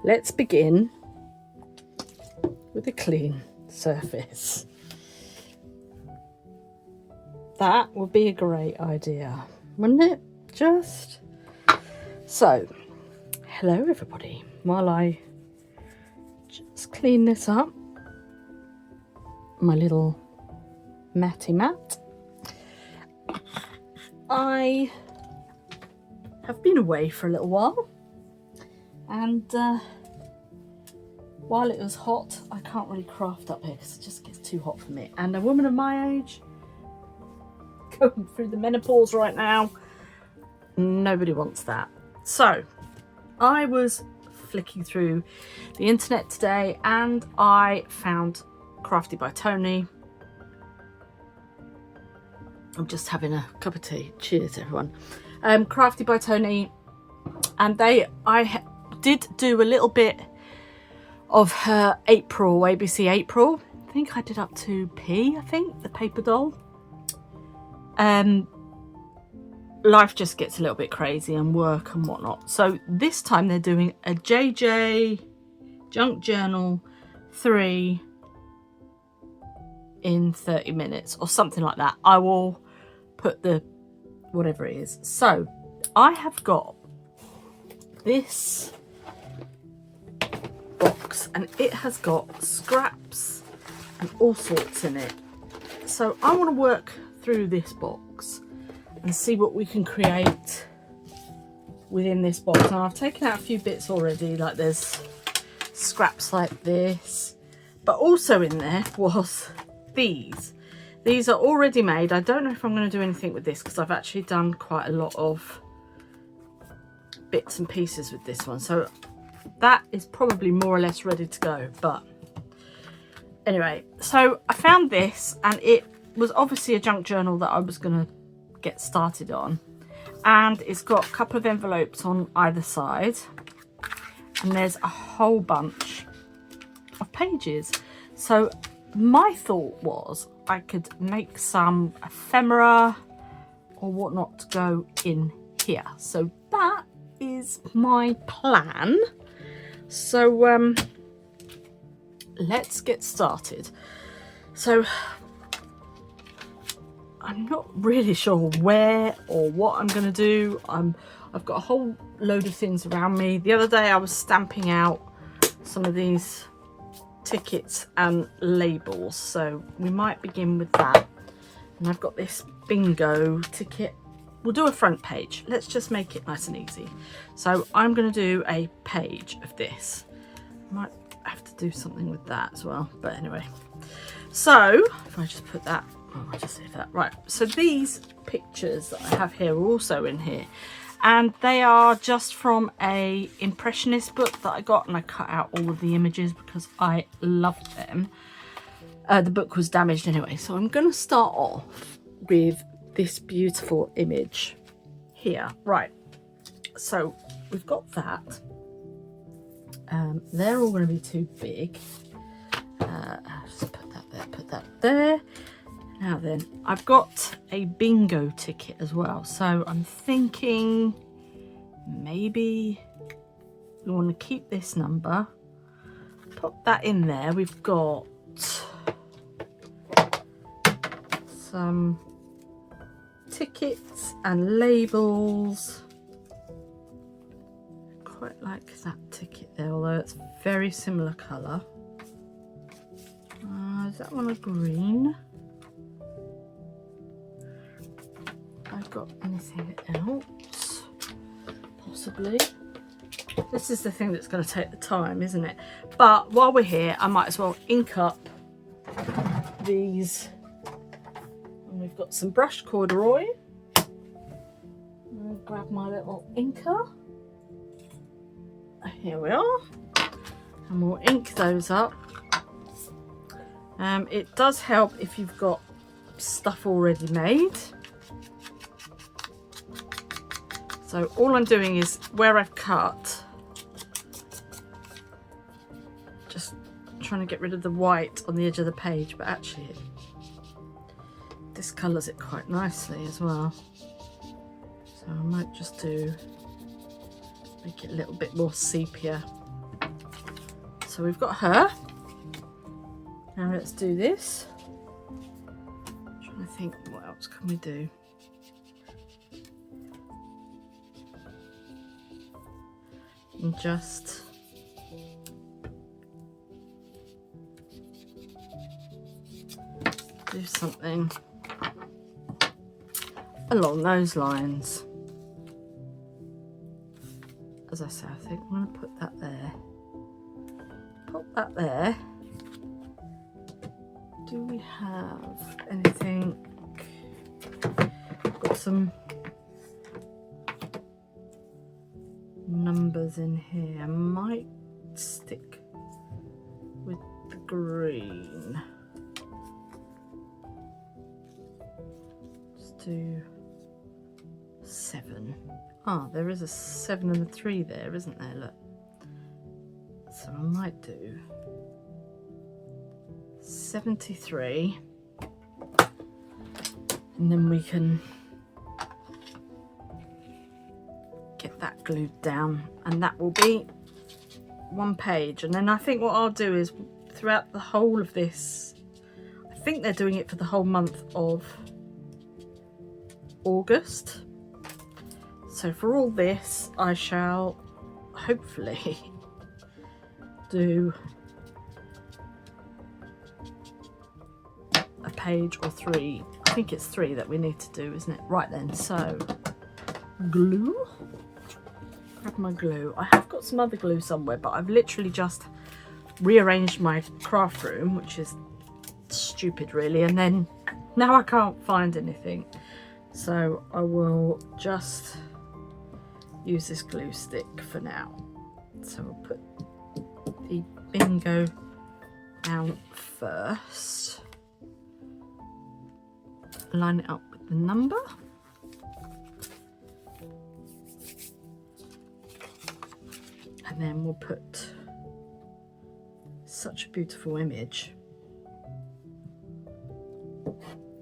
let's begin with a clean surface. That would be a great idea, wouldn't it? Just so, hello everybody. While I just clean this up, my little matty mat, I have been away for a little while, and while it was hot, I can't really craft up here because it just gets too hot for me. And a woman of my age, going through the menopause right now, nobody wants that. So I was flicking through the internet today and I found Crafty by Tony. I'm just having a cup of tea. Cheers everyone. Crafty by Tony, and I did do a little bit of her April, ABC April. I think I did up to P, I think, the paper doll. Life just gets a little bit crazy and work and whatnot. So this time they're doing a JJ Junk Journal 3 in 30 minutes or something like that. I will put the whatever it is. So I have got this box and it has got scraps and all sorts in it. So I want to work through this box and see what we can create within this box. And I've taken out a few bits already, like there's scraps like this, but also in there was these. These are already made. I don't know if I'm going to do anything with this because I've actually done quite a lot of bits and pieces with this one, so that is probably more or less ready to go. But anyway, so I found this and it was obviously a junk journal that I was going to get started on, and it's got a couple of envelopes on either side and there's a whole bunch of pages. So my thought was I could make some ephemera or whatnot to go in here. So that is my plan. So let's get started. So I'm not really sure where or what I'm going to do. I've got a whole load of things around me. The other day I was stamping out some of these tickets and labels, so we might begin with that. And I've got this bingo ticket. We'll do a front page. Let's just make it nice and easy. So I'm going to do a page of this. Might have to do something with that as well, but anyway. So if I just put that, I'll just save that. Right, so these pictures that I have here are also in here, and they are just from a impressionist book that I got, and I cut out all of the images because I loved them. The book was damaged anyway, so I'm going to start off with this beautiful image here. Right, so we've got that. They're all going to be too big. I'll just put that there, put that there. Now then, I've got a bingo ticket as well, so I'm thinking maybe we want to keep this number, pop that in there. We've got some tickets and labels. I quite like that ticket there, although it's very similar colour. Is that one a green? I've got anything else? Possibly. This is the thing that's going to take the time, isn't it? But while we're here, I might as well ink up these. And we've got some brushed corduroy. I'll grab my little inker. Here we are. And we'll ink those up. It does help if you've got stuff already made. So all I'm doing is where I've cut, just trying to get rid of the white on the edge of the page, but actually this colours it quite nicely as well. So I might just make it a little bit more sepia. So we've got her. Now let's do this. I'm trying to think, what else can we do? And just do something along those lines. As I say, I think I'm going to put that there. Put that there. Do we have anything? Got some numbers in here. I might stick with the green. Let's do 7. Ah, there is a 7 and a 3 there, isn't there? Look. So I might do 73, and then we can get that glued down, and that will be 1 page. And then I think what I'll do is throughout the whole of this, I think they're doing it for the whole month of August. So for all this, I shall hopefully do a page or 3. I think it's 3 that we need to do, isn't it? Right then, so glue. Grab my glue. I have got some other glue somewhere, but I've literally just rearranged my craft room, which is stupid really, and then now I can't find anything. So I will just use this glue stick for now. So we'll put the bingo down first. Line it up with the number. And then we'll put such a beautiful image.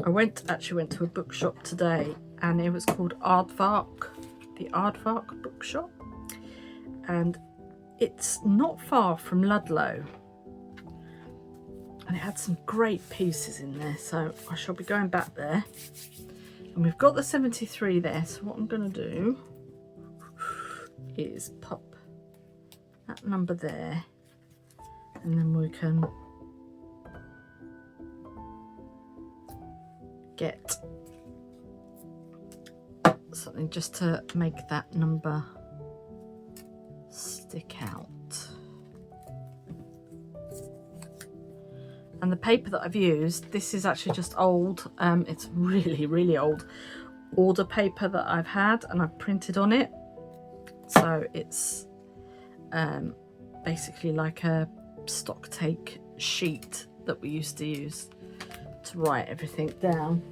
I actually went to a bookshop today, and it was called Aardvark, the Aardvark bookshop, and it's not far from Ludlow, and it had some great pieces in there, so I shall be going back there. And we've got the 73 there, so what I'm going to do is pop that number there, and then we can get something just to make that number stick out. And the paper that I've used, this is actually just old, it's really old order paper that I've had, and I've printed on it. So it's basically like a stock take sheet that we used to use to write everything down.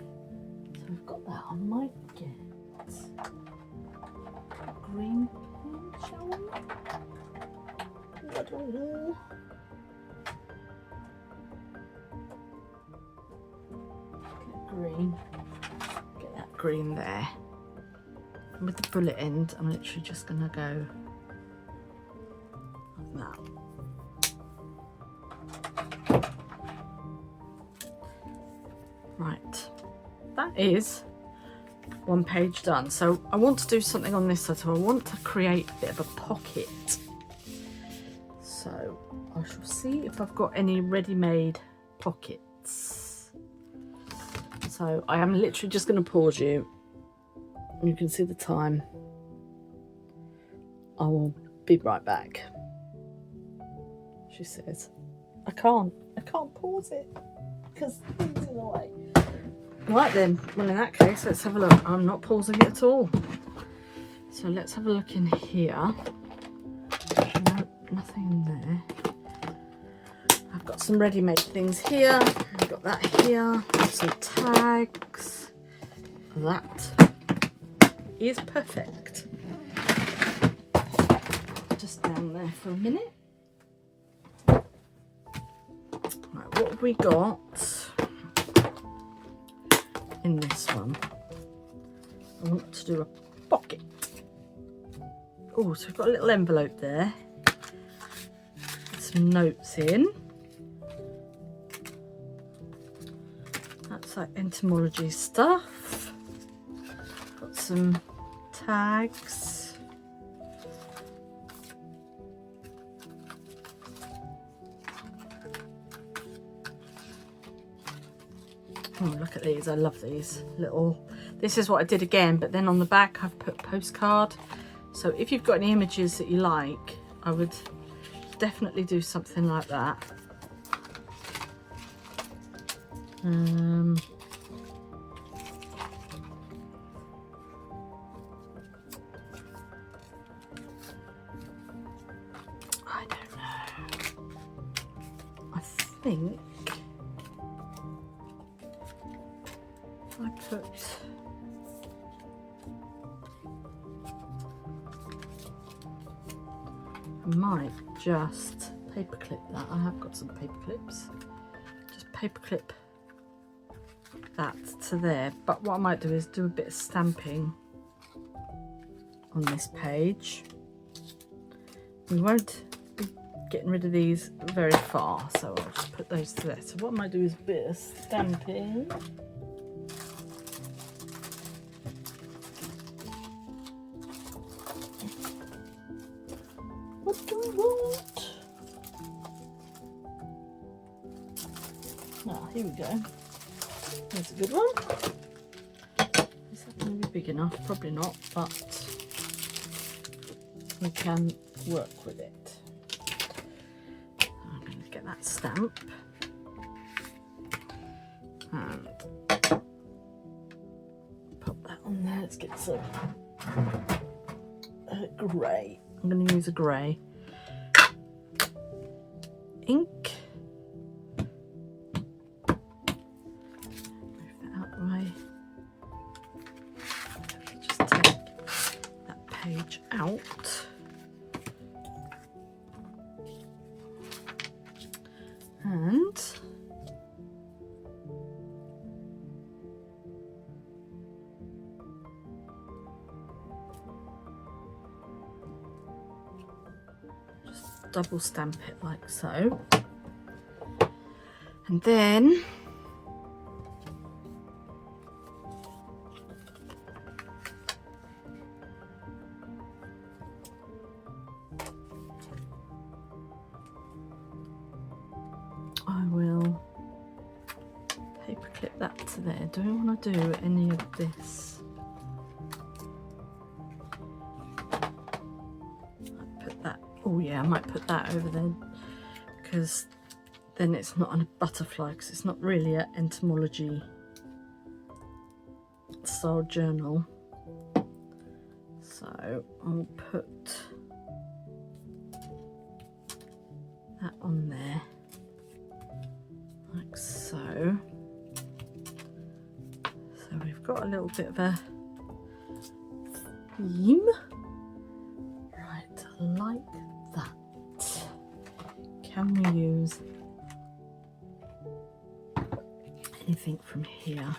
So we've got that. I might get a green pen, shall we? I don't know. Get green. Get that green there. And with the bullet end, I'm literally just going to go like that. Right, that is 1 page done. So I want to do something on this side, so I want to create a bit of a pocket. So I shall see if I've got any ready-made pockets. So I am literally just going to pause you. You can see the time. I will be right back. She says, I can't pause it because things in the way. Right then, well in that case, let's have a look. I'm not pausing it at all. So let's have a look in here. No, nothing in there. I've got some ready-made things here. I've got that here. Some tags. That is perfect. Just down there for a minute. Right, what have we got in this one? I want to do a pocket. Oh, so we've got a little envelope there. Let's some notes in. That's like entomology stuff. Got some tags. Oh, look at these. I love these little. This is what I did again, but then on the back I've put postcard. So if you've got any images that you like, I would definitely do something like that. I don't know. I think I put I might just paperclip that. I have got some paper clips. Just paperclip that to there. But what I might do is do a bit of stamping on this page. We won't be getting rid of these very far, so I'll just put those to there. So what I might do is a bit of stamping. What do we want? Ah, here we go. There's a good one. Is that going to be big enough? Probably not, but we can work with it. I'm going to get that stamp and pop that on there. Let's get some grey. I'm going to use a grey ink. Move that out of the way. Just take that page out. And just double stamp it like so. And then I will paper clip that to there. Do I want to do any of this? I put that. Oh yeah, I might put that over there because then it's not a butterfly, because it's not really an entomology style journal. So I'll put that on there like so. So we've got a little bit of a theme, right, like that. Can we use anything from here?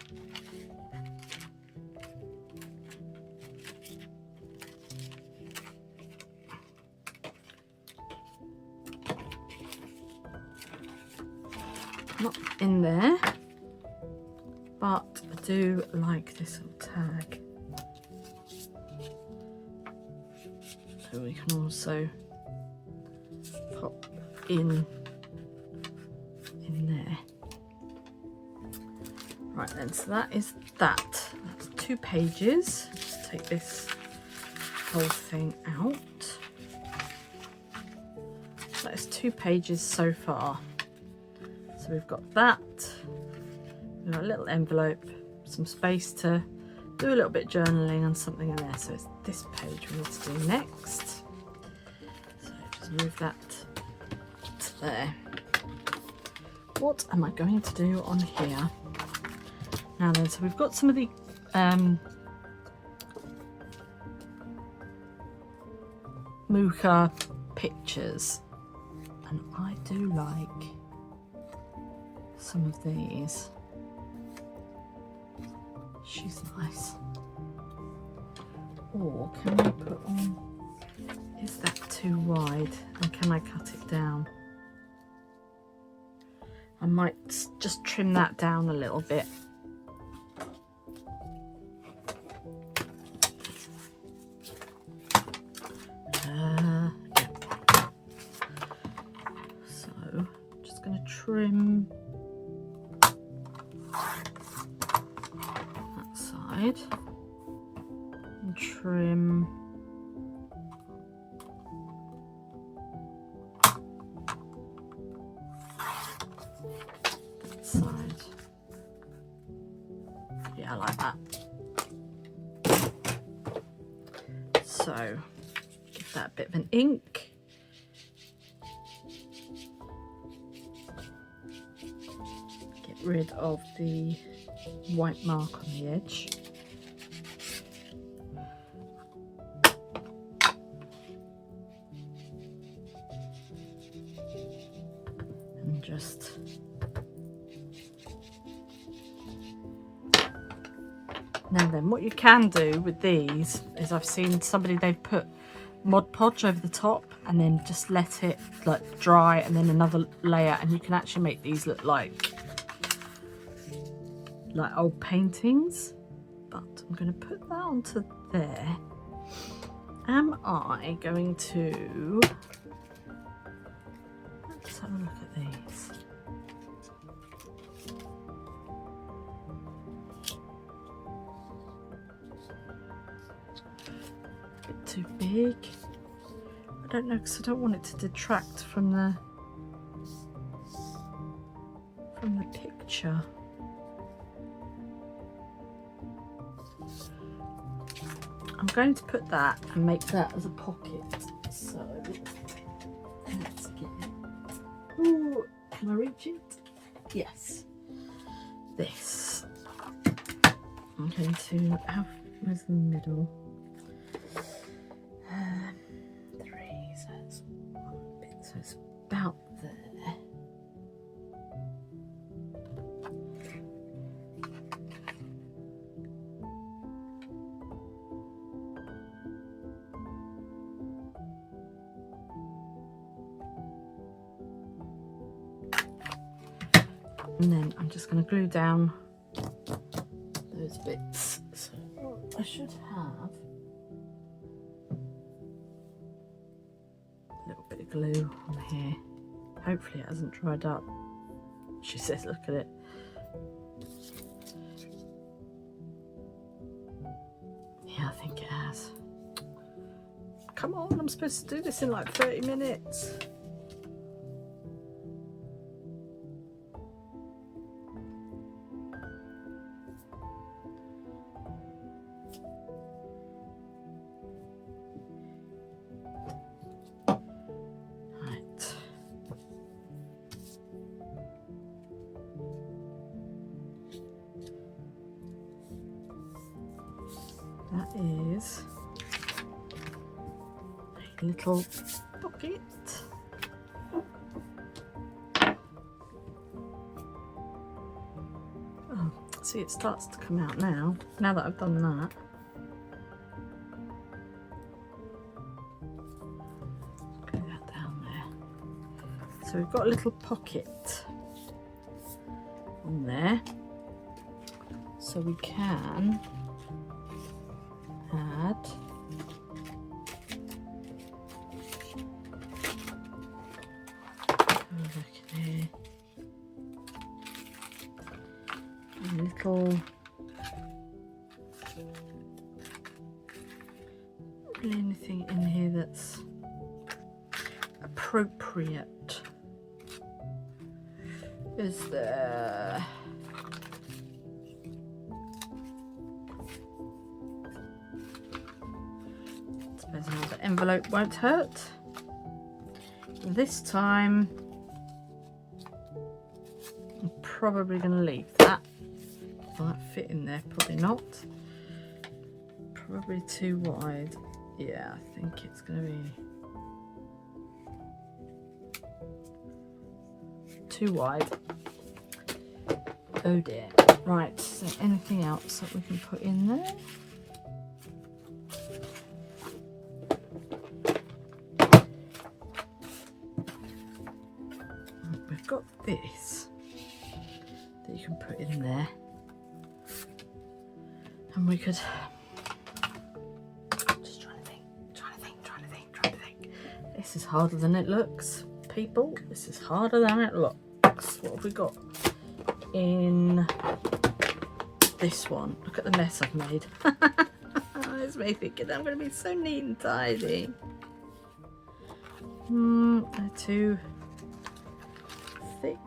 Not in there, but I do like this little tag. So we can also pop in there. Right then, so that is that. That's 2 pages. Just take this whole thing out. That is 2 pages so far. So we've got that. We've got a little envelope, some space to do a little bit of journaling and something in there. So it's this page we need to do next. So just move that to there. What am I going to do on here? Now then, so we've got some of the Mooka pictures, and I do like some of these. She's nice. Or can we put on, is that too wide? And can I cut it down? I might just trim that down a little bit. So just going to trim that side and trim that side. Yeah, I like that. So give that a bit of an ink. Get rid of the white mark on the edge. And just now then, what you can do with these is I've seen somebody, they've put Mod Podge over the top and then just let it like dry and then another layer, and you can actually make these look like old paintings. But I'm going to put that onto there. Am I going to, let's have a look at these. A bit too big. I don't know, because I don't want it to detract from the picture. I'm going to put that and make that as a pocket. So let's get it. Ooh, can I reach it? Yes. This. I'm going to have, where's the middle? 3, so it's 1 bit, so it's about there. And then I'm just going to glue down those bits. So I should have a little bit of glue on here. Hopefully it hasn't dried up. She says, look at it. Yeah, I think it has. Come on, I'm supposed to do this in like 30 minutes. That is a little pocket. Oh, see, it starts to come out now that I've done that. Glue that down there. So we've got a little pocket on there. So we can add look here, a little really anything in here that's appropriate. Is there another envelope won't hurt. This time I'm probably going to leave that. Will that fit in there? Probably not. Probably too wide. Yeah, I think it's going to be too wide. Oh dear. Right, so anything else that we can put in there? We've got this. that you can put in there. And we could, just trying to think. This is harder than it looks, people. This is harder than it looks. What have we got in this one? Look at the mess I've made. It's me thinking I'm going to be so neat and tidy. They're too thick,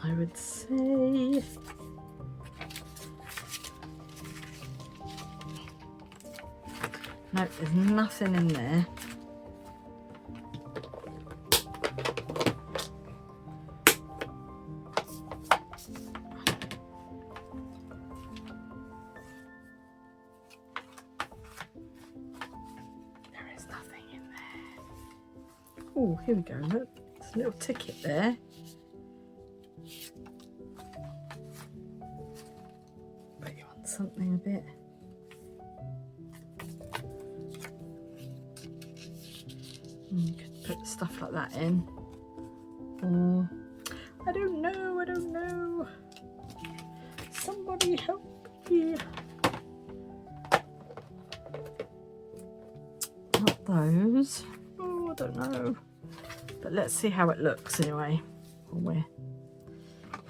I would say. No, there's nothing in there. There is nothing in there. Oh, here we go, look. There's a little ticket there. But you want something a bit... You could put stuff like that in, or I don't know. Somebody help me. Not those. Oh, I don't know. But let's see how it looks anyway. When we're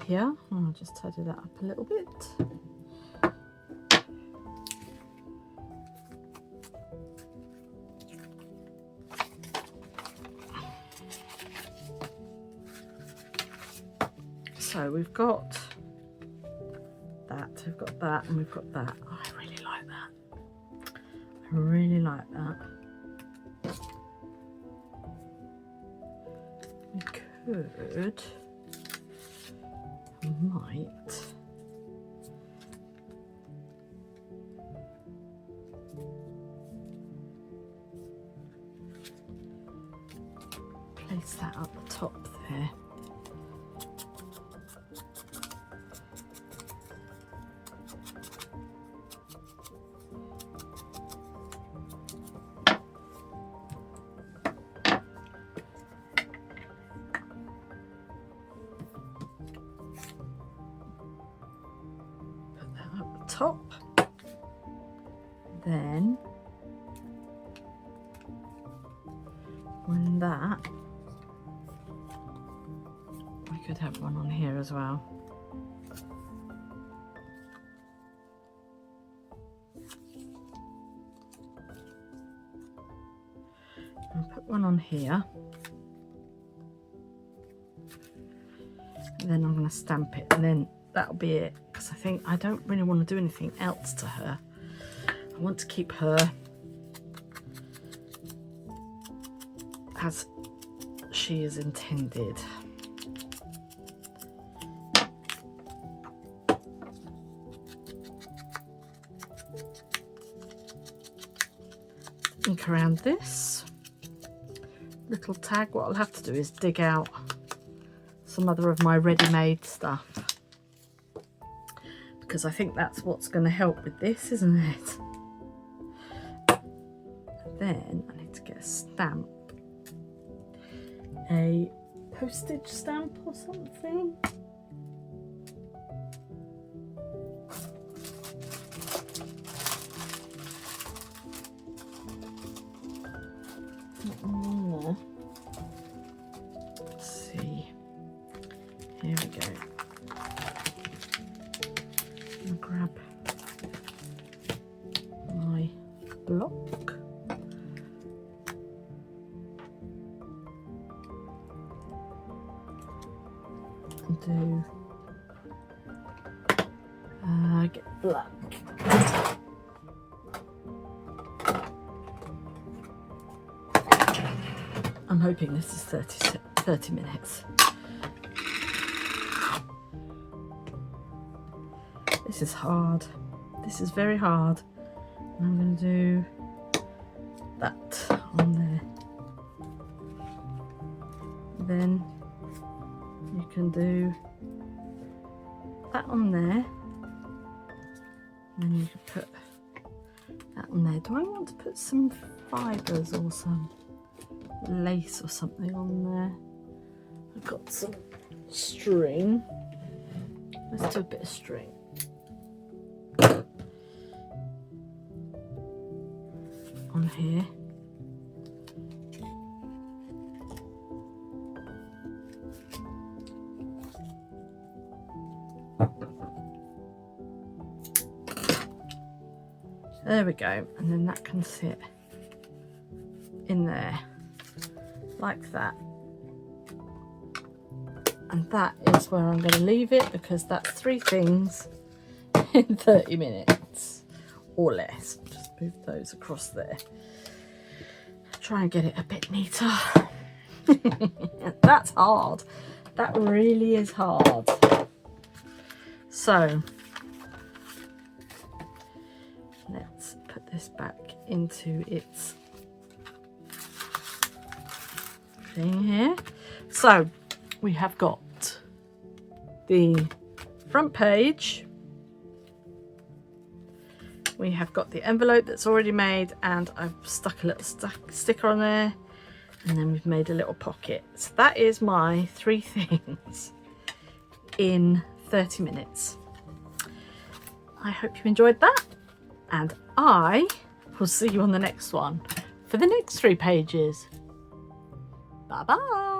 here, I'll just tidy that up a little bit. So we've got that, we've got that, and we've got that. Oh, I really like that. I really like that. We could, might, place that up the top there. Top, then when that, we could have one on here as well. I'll put one on here, and then I'm going to stamp it, and then that'll be it, because I think I don't really want to do anything else to her. I want to keep her as she is intended. Ink around this little tag. What I'll have to do is dig out some other of my ready-made stuff, because I think that's what's going to help with this, isn't it? And then I need to get a stamp, a postage stamp or something. Not more. Let's see. Here we go. I'll grab my block. And do get black. I'm hoping this is 30 minutes. This is hard. This is very hard. And I'm going to do that on there. Then you can do that on there. And then you can put that on there. Do I want to put some fibres or some lace or something on there? I've got some string. Let's do a bit of string. On here. There we go, and then that can sit in there like that. And that is where I'm going to leave it, because that's 3 things in 30 minutes or less. Just move those across there. Try and get it a bit neater. That's hard. That really is hard. So let's put this back into its thing here. So we have got the front page, we have got the envelope that's already made, and I've stuck a little sticker on there, and then we've made a little pocket. So that is my 3 things in 30 minutes. I hope you enjoyed that, and I will see you on the next one for the next 3 pages. Bye bye.